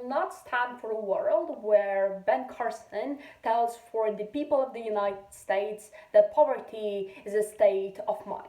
not stand for a world where Ben Carson tells for the people of the United States that poverty is a state of mind.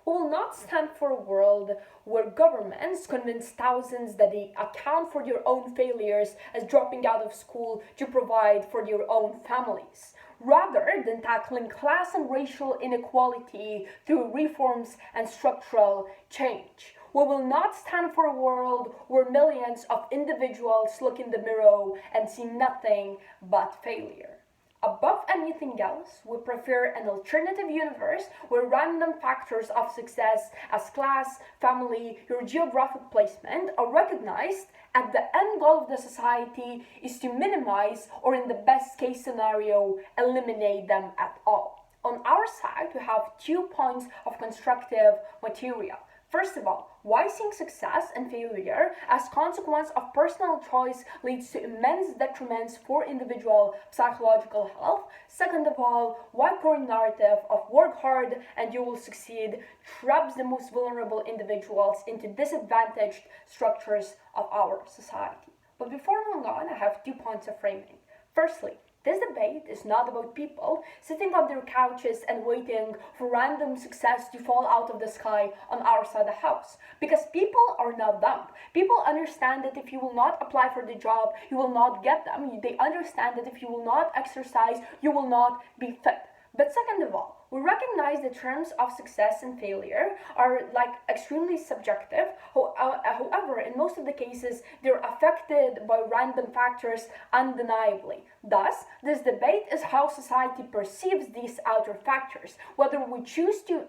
We will not stand for a world where governments convince thousands that they account for their own failures as dropping out of school to provide for their own families, rather than tackling class and racial inequality through reforms and structural change. We will not stand for a world where millions of individuals look in the mirror and see nothing but failure. Above anything else, we prefer an alternative universe where random factors of success as class, family, or geographic placement are recognized, and the end goal of the society is to minimize, or in the best case scenario, eliminate them at all. On our side, we have 2 points of constructive material. First of all, why seeing success and failure as consequence of personal choice leads to immense detriments for individual psychological health. Second of all, why current narrative of work hard and you will succeed traps the most vulnerable individuals into disadvantaged structures of our society. But before moving on, I have 2 points of framing. Firstly, this debate is not about people sitting on their couches and waiting for random success to fall out of the sky on our side of the house. Because people are not dumb. People understand that if you will not apply for the job, you will not get them. They understand that if you will not exercise, you will not be fit. But second of all, we recognize the terms of success and failure are extremely subjective. However, in most of the cases, they're affected by random factors undeniably. Thus, this debate is how society perceives these outer factors, whether we choose to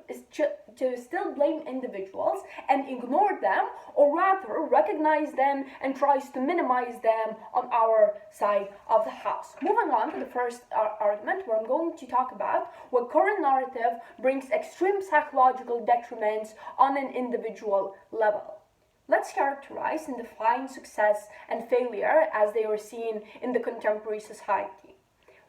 still blame individuals and ignore them, or rather recognize them and tries to minimize them on our side of the house. Moving on to the first argument, where I'm going to talk about what current narrative brings extreme psychological detriments on an individual level. Let's characterize and define success and failure as they are seen in the contemporary society.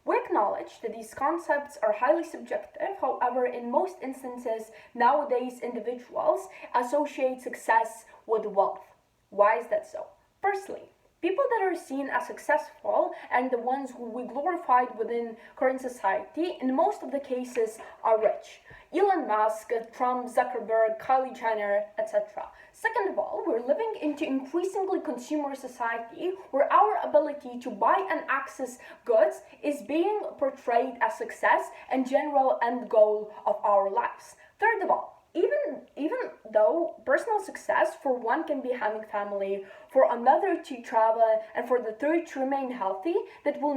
We acknowledge that these concepts are highly subjective. However, in most instances, nowadays individuals associate success with wealth. Why is that so? Firstly, people that are seen as successful and the ones who we glorified within current society, in most of the cases, are rich. Elon Musk, Trump, Zuckerberg, Kylie Jenner, etc. Second of all, we're living into increasingly consumer society where our ability to buy and access goods is being portrayed as success and general end goal of our lives. Third of all, even though personal success for one can be having family, for another to travel, and for the third to remain healthy, that will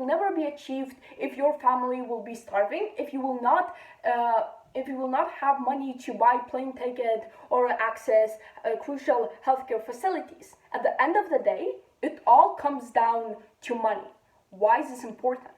never be achieved if your family will be starving, if you will not have money to buy plane ticket or access crucial healthcare facilities. At the end of the day, it all comes down to money. Why is this important?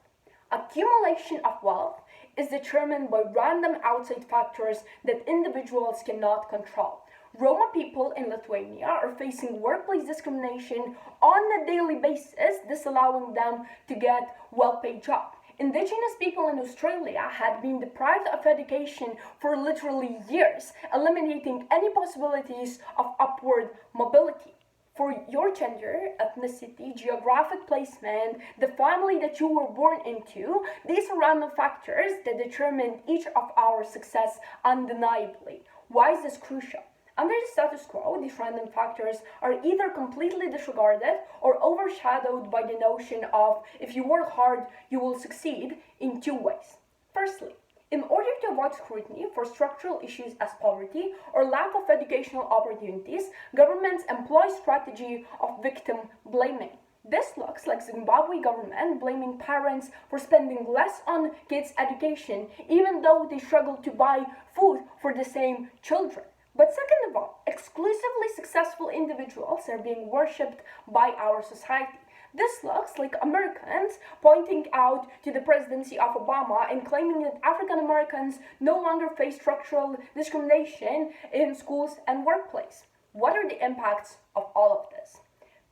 Accumulation of wealth is determined by random outside factors that individuals cannot control. Roma people in Lithuania are facing workplace discrimination on a daily basis, disallowing them to get well-paid jobs. Indigenous people in Australia had been deprived of education for literally years, eliminating any possibilities of upward mobility. For your gender, ethnicity, geographic placement, the family that you were born into, these are random factors that determine each of our success undeniably. Why is this crucial? Under the status quo, these random factors are either completely disregarded or overshadowed by the notion of if you work hard, you will succeed in 2 ways. Firstly, in order to avoid scrutiny for structural issues as poverty or lack of educational opportunities, governments employ strategy of victim blaming. This looks like Zimbabwe government blaming parents for spending less on kids' education, even though they struggle to buy food for the same children. But second of all, exclusively successful individuals are being worshipped by our society. This looks like Americans pointing out to the presidency of Obama and claiming that African Americans no longer face structural discrimination in schools and workplace. What are the impacts of all of this?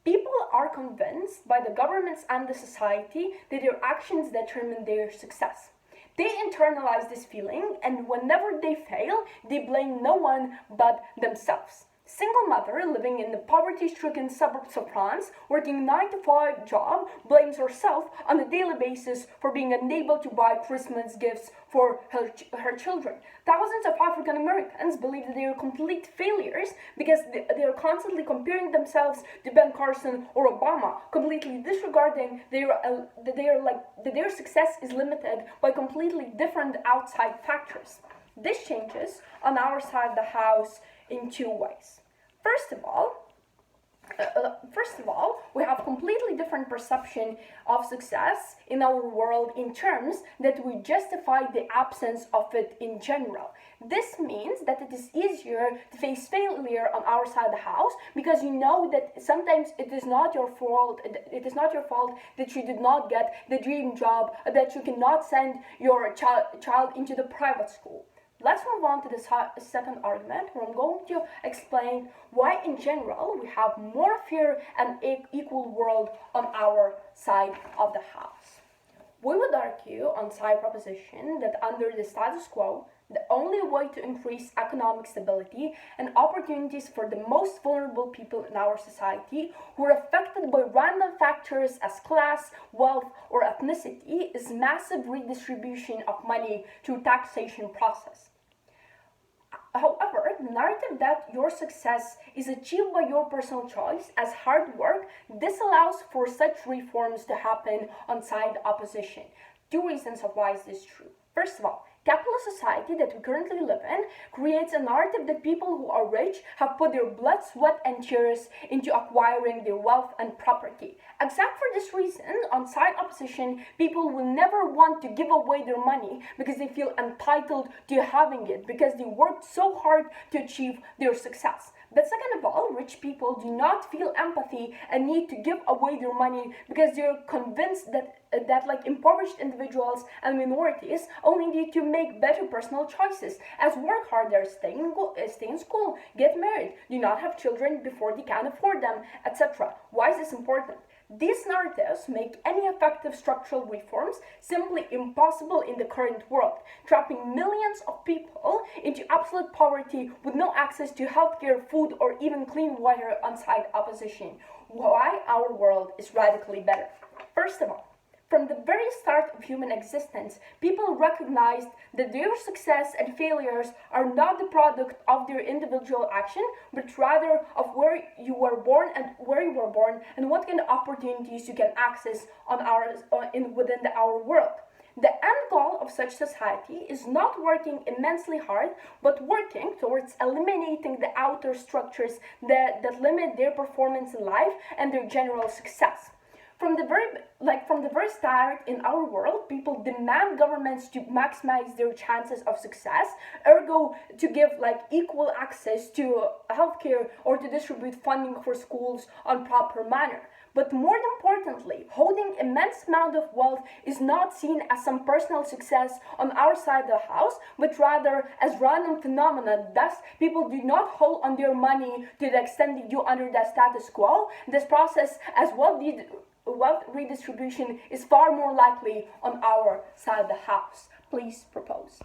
People are convinced by the governments and the society that their actions determine their success. They internalize this feeling, and whenever they fail, they blame no one but themselves. Single mother living in the poverty-stricken suburbs of France, working 9 to 5 job, blames herself on a daily basis for being unable to buy Christmas gifts for her children. Thousands of African Americans believe that they are complete failures because they are constantly comparing themselves to Ben Carson or Obama, completely disregarding that their success is limited by completely different outside factors. This changes on our side of the house in two ways. First of all, we have completely different perception of success in our world in terms that we justify the absence of it in general. This means that it is easier to face failure on our side of the house because you know that sometimes it is not your fault. It is not your fault that you did not get the dream job, that you cannot send your child into the private school. Let's move on to the second argument, where I'm going to explain why in general we have more fair and equal world on our side of the house. We would argue on side proposition that under the status quo, the only way to increase economic stability and opportunities for the most vulnerable people in our society who are affected by random factors as class, wealth, or ethnicity is massive redistribution of money through taxation process. However, the narrative that your success is achieved by your personal choice as hard work disallows for such reforms to happen on side opposition. Two reasons of why is this true. First of all, capitalist society that we currently live in creates a narrative that people who are rich have put their blood, sweat, and tears into acquiring their wealth and property. Except for this reason, on side opposition, people will never want to give away their money because they feel entitled to having it because they worked so hard to achieve their success. But second of all, rich people do not feel empathy and need to give away their money because they're convinced that impoverished individuals and minorities only need to make better personal choices, as work harder, stay in school, get married, do not have children before they can afford them, etc. Why is this important? These narratives make any effective structural reforms simply impossible in the current world, trapping millions of people into absolute poverty with no access to healthcare, food, or even clean water on side opposition. Why our world is radically better. First of all, from the very start of human existence, people recognized that their success and failures are not the product of their individual action, but rather of where you were born and what kind of opportunities you can access within our world. The end goal of such society is not working immensely hard, but working towards eliminating the outer structures that limit their performance in life and their general success. From the very start in our world, people demand governments to maximize their chances of success, ergo to give equal access to healthcare or to distribute funding for schools on proper manner. But more importantly, holding immense amount of wealth is not seen as some personal success on our side of the house, but rather as random phenomena. Thus, people do not hold on their money to the extent they do under the status quo. This process as well wealth redistribution is far more likely on our side of the house. Please propose.